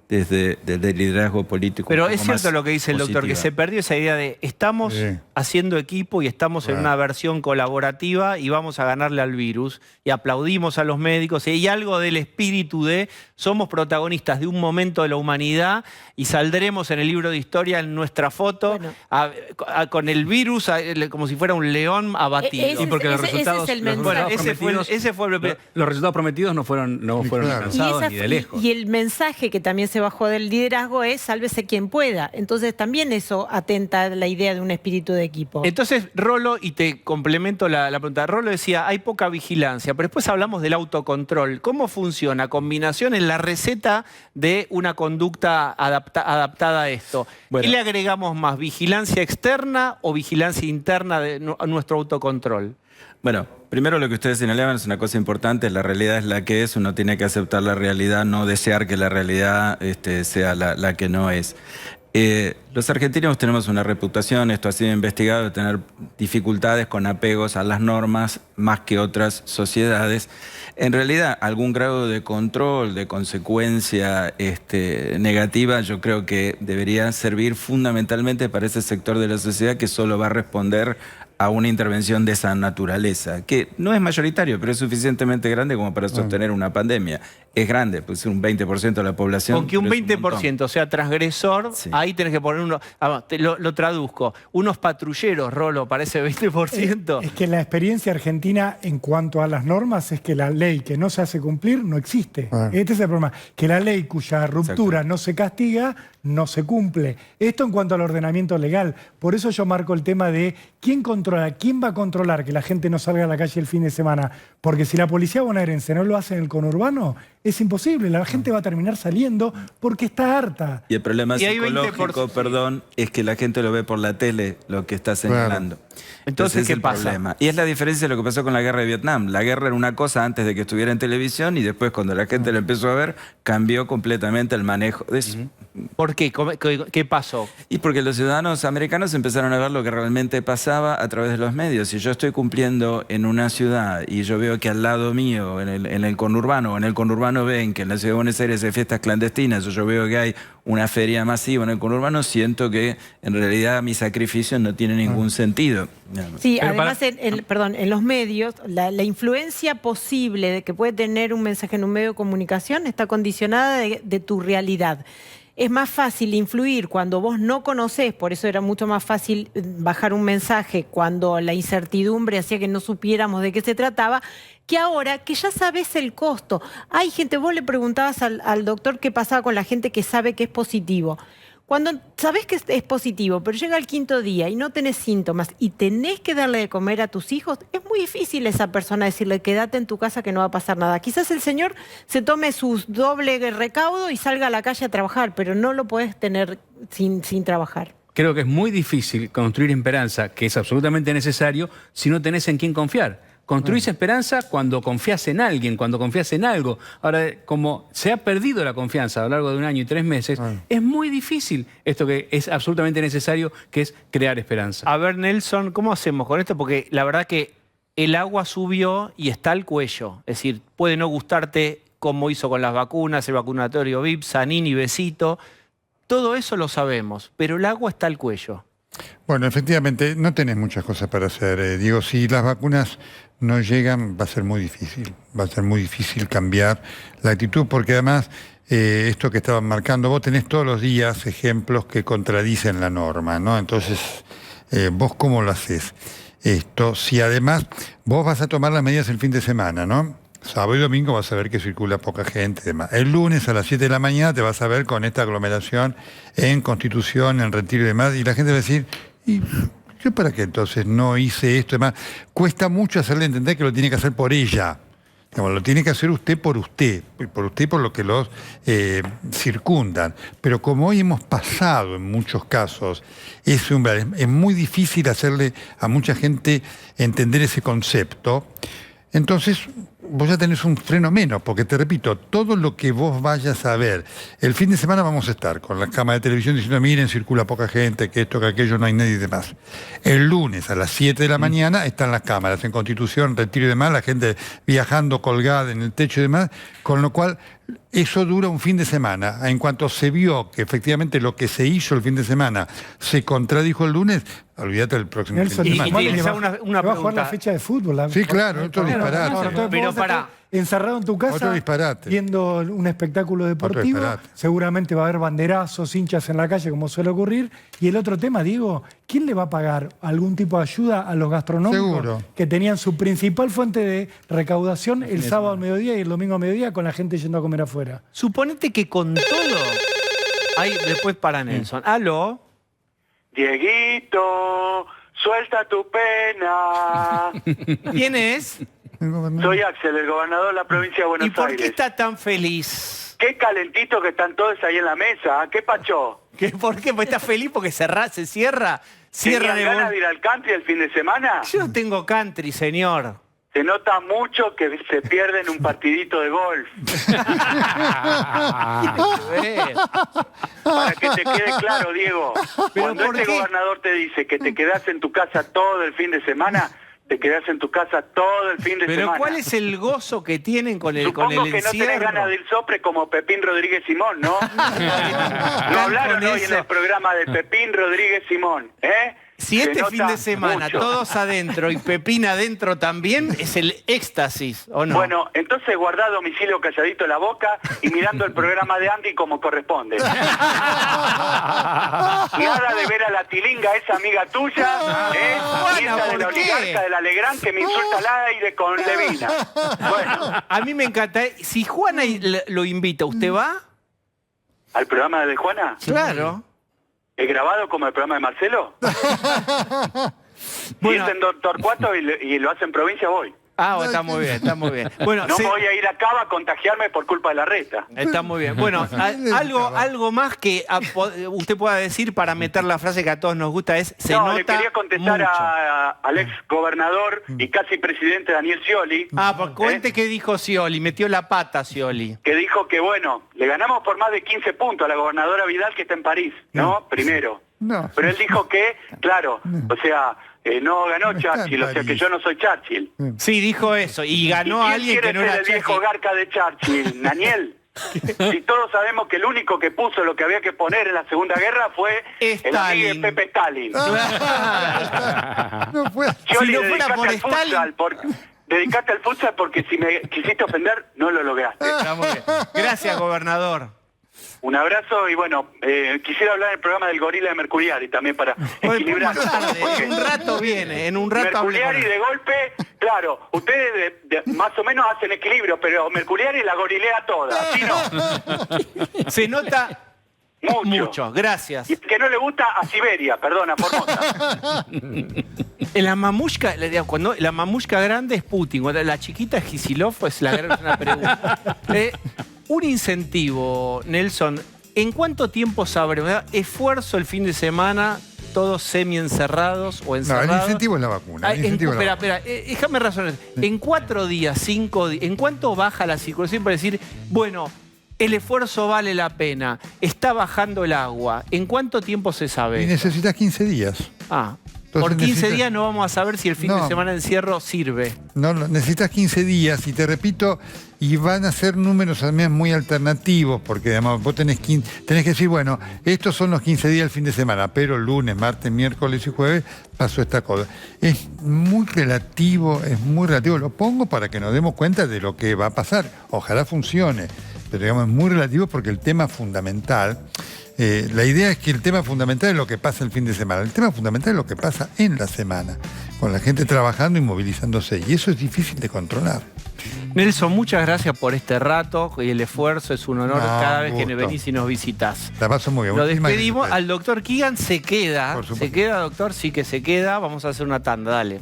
desde el liderazgo político. Pero es cierto lo que dice el doctor, que se perdió esa idea de estamos haciendo equipo y estamos en una versión colaborativa y vamos a ganarle al virus, y aplaudimos a los médicos, y hay algo del espíritu de somos protagonistas de un momento de la humanidad y saldremos en el libro de historia en nuestra foto con el virus como si fuera un león abatido. Y porque los resultados prometidos no fueron alcanzados ni de lejos. Y el mensaje que también se bajó del liderazgo es sálvese quien pueda. Entonces también eso atenta a la idea de un espíritu de equipo. Entonces, Rolo, y te complemento la pregunta, Rolo decía, hay poca vigilancia, pero después hablamos del autocontrol. ¿Cómo funciona? Combinación en la receta de una conducta adaptada a esto. ¿Qué le agregamos más? ¿Vigilancia externa o vigilancia interna a nuestro autocontrol? Bueno, primero lo que ustedes señalaban es una cosa importante, la realidad es la que es, uno tiene que aceptar la realidad, no desear que la realidad sea la que no es. Los argentinos tenemos una reputación, esto ha sido investigado, de tener dificultades con apegos a las normas más que otras sociedades. En realidad, algún grado de control, de consecuencia negativa, yo creo que debería servir fundamentalmente para ese sector de la sociedad que solo va a responder a una intervención de esa naturaleza, que no es mayoritario, pero es suficientemente grande como para sostener una pandemia. es grande, pues un 20% de la población. Con que un 20% sea transgresor, sí. Ahí tenés que poner uno... lo traduzco. Unos patrulleros, Rolo, para ese 20%. Es que la experiencia argentina en cuanto a las normas es que la ley que no se hace cumplir no existe. Este es el problema. Que la ley cuya ruptura no se castiga, no se cumple. Esto en cuanto al ordenamiento legal. Por eso yo marco el tema de quién controla, quién va a controlar que la gente no salga a la calle el fin de semana. Porque si la policía bonaerense no lo hace en el conurbano, es imposible. La gente va a terminar saliendo porque está harta. Y el problema psicológico, perdón, es que la gente lo ve por la tele, lo que está señalando. Entonces, ¿qué pasa? Problema. Y es la diferencia de lo que pasó con la guerra de Vietnam. La guerra era una cosa antes de que estuviera en televisión y después cuando la gente lo empezó a ver, cambió completamente el manejo de eso. ¿Por qué? ¿Qué pasó? Y porque los ciudadanos americanos empezaron a ver lo que realmente pasaba a través de los medios. Si yo estoy cumpliendo en una ciudad y yo veo que al lado mío, en el conurbano, o en el conurbano ven que en la ciudad de Buenos Aires hay fiestas clandestinas, o yo veo que hay una feria masiva en el conurbano, siento que en realidad mi sacrificio no tiene ningún sentido. Sí, pero además, en los medios, la influencia posible de que puede tener un mensaje en un medio de comunicación está condicionada de tu realidad. Es más fácil influir cuando vos no conocés, por eso era mucho más fácil bajar un mensaje cuando la incertidumbre hacía que no supiéramos de qué se trataba, que ahora que ya sabés el costo. Hay gente, vos le preguntabas al doctor qué pasaba con la gente que sabe que es positivo. Cuando sabés que es positivo, pero llega el 5.º día y no tenés síntomas y tenés que darle de comer a tus hijos, es muy difícil a esa persona decirle quédate en tu casa que no va a pasar nada. Quizás el señor se tome su doble recaudo y salga a la calle a trabajar, pero no lo podés tener sin trabajar. Creo que es muy difícil construir esperanza, que es absolutamente necesario, si no tenés en quién confiar. Construís esperanza cuando confías en alguien, cuando confías en algo. Ahora, como se ha perdido la confianza a lo largo de 1 año y 3 meses, es muy difícil esto que es absolutamente necesario, que es crear esperanza. A ver, Nelson, ¿cómo hacemos con esto? Porque la verdad que el agua subió y está al cuello. Es decir, puede no gustarte como hizo con las vacunas, el vacunatorio VIP, Zanini, Besito. Todo eso lo sabemos, pero el agua está al cuello. Bueno, efectivamente, no tenés muchas cosas para hacer. Digo, si las vacunas no llegan, va a ser muy difícil. Va a ser muy difícil cambiar la actitud, porque además, esto que estaban marcando, vos tenés todos los días ejemplos que contradicen la norma, ¿no? Entonces, ¿vos cómo lo haces? Esto, si además vos vas a tomar las medidas el fin de semana, ¿no? Sábado y domingo vas a ver que circula poca gente y demás. El lunes a las 7 de la mañana te vas a ver con esta aglomeración en Constitución, en Retiro y demás, y la gente va a decir, ¿y yo para qué entonces no hice esto y demás? Cuesta mucho hacerle entender que lo tiene que hacer por ella. Digamos, lo tiene que hacer usted por lo que los circundan. Pero como hoy hemos pasado en muchos casos ese umbral, es muy difícil hacerle a mucha gente entender ese concepto. Entonces, vos ya tenés un freno menos, porque te repito, todo lo que vos vayas a ver, el fin de semana vamos a estar con la cámara de televisión diciendo, miren, circula poca gente, que esto, que aquello, no hay nadie y demás. El lunes a las 7 de la mañana están las cámaras en Constitución, Retiro y demás, la gente viajando colgada en el techo y demás, con lo cual eso dura un fin de semana. En cuanto se vio que efectivamente lo que se hizo el fin de semana se contradijo el lunes, olvídate del próximo fin de semana. Y una va a jugar la fecha de fútbol. Sí, claro, otro disparate. Pero encerrado en tu casa, viendo un espectáculo deportivo, seguramente va a haber banderazos, hinchas en la calle, como suele ocurrir. Y el otro tema, Diego, ¿quién le va a pagar algún tipo de ayuda a los gastronómicos que tenían su principal fuente de recaudación el sábado al mediodía y el domingo al mediodía con la gente yendo a comer afuera? Suponete que con todo... después para Nelson. ¿Aló? Dieguito, suelta tu pena. ¿Quién es? Soy Axel, el gobernador de la provincia de Buenos Aires. ¿Y por qué está tan feliz? Qué calentito que están todos ahí en la mesa. ¿Qué pacho? ¿Por qué? ¿Pues está feliz porque se cierra? ¿Tenían ganas de ir al country el fin de semana? Yo no tengo country, señor. Se nota mucho que se pierden un partidito de golf. Para que te quede claro, Diego. Cuando este gobernador te dice que te quedás en tu casa todo el fin de semana, te quedás en tu casa todo el fin de semana. Pero ¿cuál es el gozo que tienen con el encierro? Supongo que no tenés ganas de ir sopre como Pepín Rodríguez Simón, ¿no? ¿No hablaron hoy en el programa de Pepín Rodríguez Simón? Si Se este nota fin de semana mucho. todos adentro y Pepín adentro también, es el éxtasis, ¿o no? Bueno, entonces guardá a domicilio calladito la boca y mirando el programa de Andy como corresponde. Nada de ver a la tilinga, esa amiga tuya, nieta de la ¿por qué? oligarca del Alegrán que me insulta al aire con Levina. Bueno, A mí me encanta. Si Juana lo invita, ¿usted va? ¿al programa de Juana? Claro. ¿Es grabado como el programa de Marcelo? Bueno. Si es en Doctor Cuatro y lo hace en provincia, voy. Ah, está muy bien, está muy bien. Bueno, No me voy a ir a Cava a contagiarme por culpa de la reta. está muy bien. Bueno, algo más que usted pueda decir para meter la frase que a todos nos gusta es se No, nota le quería contestar mucho. al ex gobernador y casi presidente Daniel Scioli. Pues cuente qué dijo Scioli, metió la pata Scioli. Que dijo que, bueno, le ganamos por más de 15 puntos a la gobernadora Vidal, que está en París, ¿no? Primero. No. Pero él dijo que, claro, o sea, no ganó No está en Churchill, o sea que París. yo no soy Churchill. Sí, dijo eso. Y ganó ¿Y a quién alguien quiere que no ser era el viejo Churchill. garca de Churchill? ¿Daniel? Si todos sabemos que el único que puso lo que había que poner en la Segunda Guerra fue el amigo de Stalin. Pepe Stalin. No fue. Scioli, Si no fuera por dedicate al Stalin. futsal, dedicate al futsal porque si me quisiste ofender, no lo lograste. Está muy bien. Gracias, gobernador. Un abrazo y bueno, quisiera hablar del programa del gorila de Mercuriari también para equilibrar. Más tarde, en un rato viene, en un rato Mercuriari hablemos. de golpe, claro, ustedes más o menos hacen equilibrio, pero Mercuriari la gorilea toda, ¿sí no? Se nota Mucho. Gracias. Y que no le gusta a Siberia, perdona, Formosa. La mamushka, cuando la mamushka grande es Putin, cuando la chiquita es Kisilov, pues la gran es una pregunta. Un incentivo, Nelson, ¿en cuánto tiempo sabremos? ¿Esfuerzo el fin de semana, todos semi-encerrados o No, encerrados? el incentivo es la vacuna. El incentivo es la Espera, déjame razonar. En 4 días, 5 días, ¿en cuánto baja la circulación para decir, bueno, el esfuerzo vale la pena, está bajando el agua? ¿En cuánto tiempo se Y sabe? necesitas 15 días. Por 15 necesitas- días no vamos a saber si el fin de semana de encierro sirve. No, necesitas 15 días y te repito, y van a ser números también muy alternativos, porque digamos, vos tenés que decir, bueno, estos son los 15 días del fin de semana, pero lunes, martes, miércoles y jueves pasó esta cosa. Es muy relativo, lo pongo para que nos demos cuenta de lo que va a pasar. Ojalá funcione, pero digamos, es muy relativo porque el tema fundamental... la idea es que el tema fundamental es lo que pasa el fin de semana. El tema fundamental es lo que pasa en la semana, con la gente trabajando y movilizándose. Y eso es difícil de controlar. Nelson, muchas gracias por este rato y el esfuerzo. Es un honor cada vez que gusto. venís y nos visitas. La paso muy bien. Lo Muchísimas despedimos. gracias. Al doctor Keegan se queda. Por supuesto. ¿Se queda, doctor? Sí que se queda. Vamos a hacer una tanda, dale.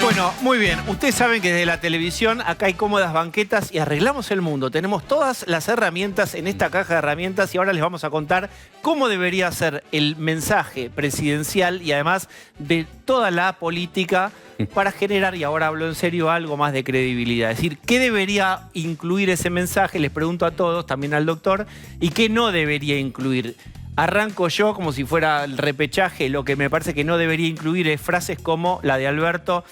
Bueno, muy bien. Ustedes saben que desde la televisión acá hay cómodas banquetas y arreglamos el mundo. Tenemos todas las herramientas en esta caja de herramientas y ahora les vamos a contar cómo debería ser el mensaje presidencial y además de toda la política para generar, y ahora hablo en serio, algo más de credibilidad. Es decir, ¿qué debería incluir ese mensaje? Les pregunto a todos, también al doctor, y qué no debería incluir. Arranco yo como si fuera el repechaje. Lo que me parece que no debería incluir es frases como la de Alberto.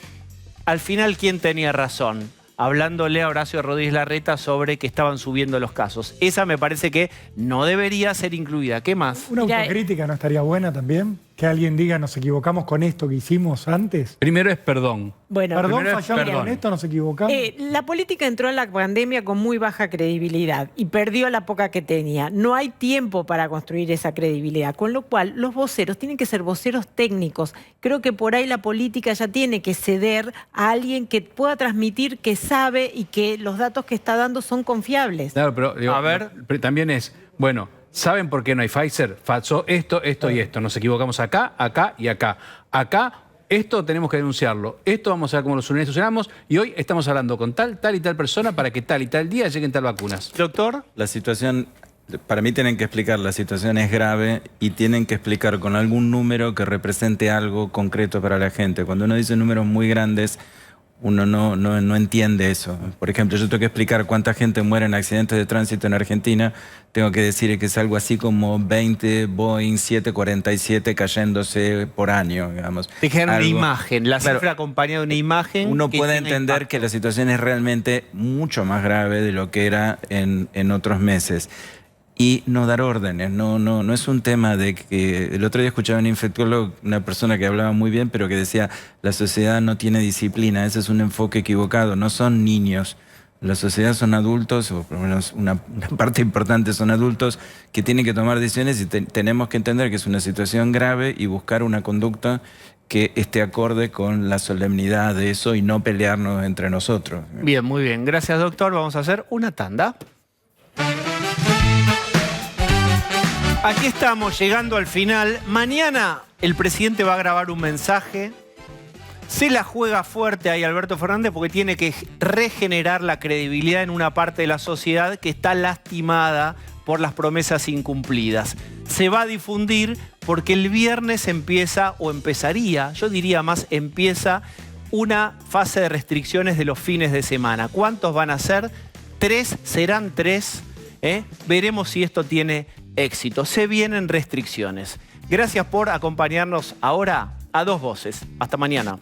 Al final, ¿quién tenía razón? Hablándole a Horacio Rodríguez Larreta sobre que estaban subiendo los casos. Esa me parece que no debería ser incluida. ¿Qué más? Una autocrítica no estaría buena también. Que alguien diga, nos equivocamos con esto que hicimos antes. Primero es perdón. Bueno, Perdón, primero es fallamos perdón. con esto, nos equivocamos. La política entró en la pandemia con muy baja credibilidad y perdió la poca que tenía. No hay tiempo para construir esa credibilidad, con lo cual los voceros tienen que ser voceros técnicos. Creo que por ahí la política ya tiene que ceder a alguien que pueda transmitir, que sabe y que los datos que está dando son confiables. Claro, pero digo, A ver. también es, bueno, ¿saben por qué no hay Pfizer? Pasó esto y esto. Nos equivocamos acá, acá y acá. Acá, esto tenemos que denunciarlo. Esto vamos a ver cómo lo solucionamos. Y hoy estamos hablando con tal y tal persona para que tal y tal día lleguen tal vacunas. Doctor. La situación, para mí tienen que explicar, la situación es grave y tienen que explicar con algún número que represente algo concreto para la gente. Cuando uno dice números muy grandes, uno no entiende eso. Por ejemplo, yo tengo que explicar cuánta gente muere en accidentes de tránsito en Argentina. Tengo que decir que es algo así como 20 Boeing 747 cayéndose por año, digamos. Dijeron una Algo- imagen, la Claro, cifra acompañada de una imagen. uno que puede tiene entender impacto. que la situación es realmente mucho más grave de lo que era en otros meses. y no dar órdenes. No es un tema de que... El otro día escuchaba un infectólogo, una persona que hablaba muy bien, pero que decía, la sociedad no tiene disciplina. Ese es un enfoque equivocado. No son niños. La sociedad son adultos, o por lo menos una parte importante son adultos, que tienen que tomar decisiones y tenemos que entender que es una situación grave y buscar una conducta que esté acorde con la solemnidad de eso y no pelearnos entre nosotros. Bien, muy bien. Gracias, doctor. Vamos a hacer una tanda. Aquí estamos, llegando al final. Mañana el presidente va a grabar un mensaje. Se la juega fuerte ahí Alberto Fernández porque tiene que regenerar la credibilidad en una parte de la sociedad que está lastimada por las promesas incumplidas. Se va a difundir porque el viernes empieza, o empezaría, yo diría más, empieza una fase de restricciones de los fines de semana. ¿Cuántos van a ser? 3, serán 3. Veremos si esto tiene éxito. Se vienen restricciones. Gracias por acompañarnos ahora a Dos Voces. Hasta mañana.